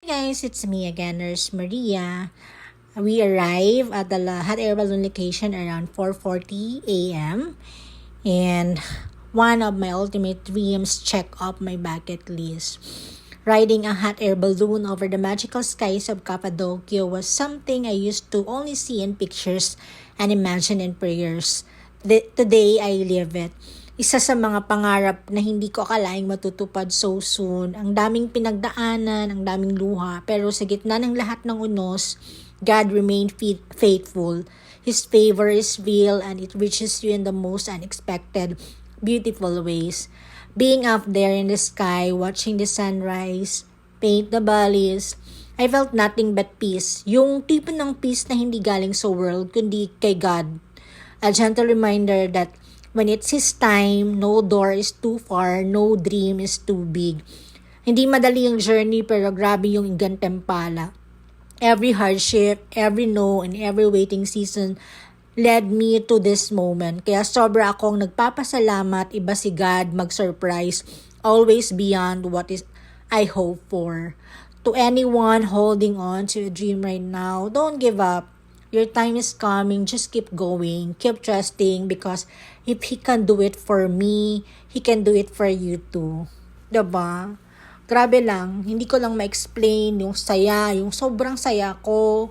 Hey guys, it's me again, Nurse Maria. We arrive at the hot air balloon location around 4:40 a.m. and one of my ultimate dreams check off my bucket list. Riding a hot air balloon over the magical skies of Cappadocia was something I used to only see in pictures and imagine in prayers. Today, I live it. Isa sa mga pangarap na hindi ko akalaing matutupad so soon. Ang daming pinagdaanan, ang daming luha. Pero sa gitna ng lahat ng unos, God remained faithful. His favor is real and it reaches you in the most unexpected, beautiful ways. Being up there in the sky, watching the sunrise, paint the valleys, I felt nothing but peace. Yung tipo ng peace na hindi galing sa world, kundi kay God. A gentle reminder that when it's His time, no door is too far, no dream is too big. Hindi madali yung journey pero grabe yung gantimpala. Every hardship, every no, and every waiting season led me to this moment. Kaya sobra akong nagpapasalamat, iba si God mag-surprise, always beyond what is I hope for. To anyone holding on to a dream right now, don't give up. Your time is coming. Just keep going. Keep trusting because if He can do it for me, He can do it for you too. Diba? Grabe lang. Hindi ko lang ma-explain yung saya, yung sobrang saya ko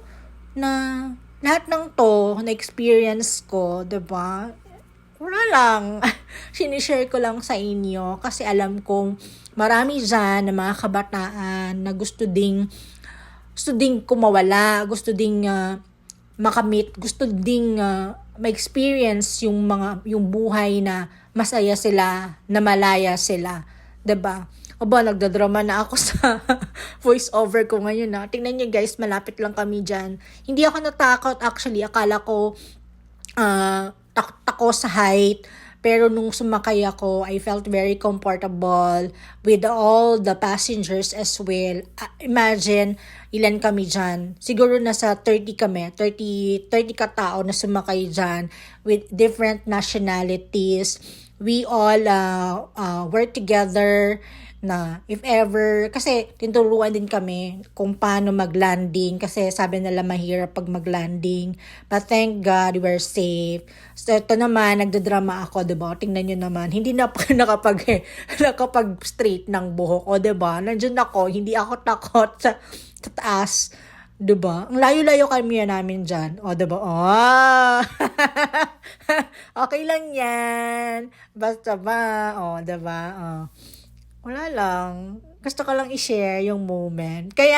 na lahat ng to na-experience ko, diba? Wala lang. Sinishare ko lang sa inyo kasi alam kong marami dyan na mga kabataan na gusto ding kumawala, gusto ding makamit, gusto ding ma-experience yung buhay na masaya sila, na malaya sila, 'di ba? Aba, nagdadrama na ako sa voice over ko ngayon na. Tingnan niyo guys, malapit lang kami diyan. Hindi ako natakot actually, akala ko takot ako sa height. Pero nung sumakay ako, I felt very comfortable with all the passengers as well. Imagine, ilan kami dyan. Siguro nasa 30 kami. 30 katao na sumakay dyan with different nationalities. We all work together na if ever, kasi tinuruan din kami kung paano mag-landing kasi sabi nila mahirap pag mag-landing. But thank God we're safe. So ito naman, nagdadrama ako, diba? Tingnan nyo naman, hindi na ako nakapag straight ng buhok ko, diba? Nandiyan ako, hindi ako takot sa taas. Diba? Ang layo-layo kami namin dyan. O, diba? Oh! Okay lang yan. Basta ba? O, diba? Wala lang. Gusto ko lang i-share yung moment. Kaya,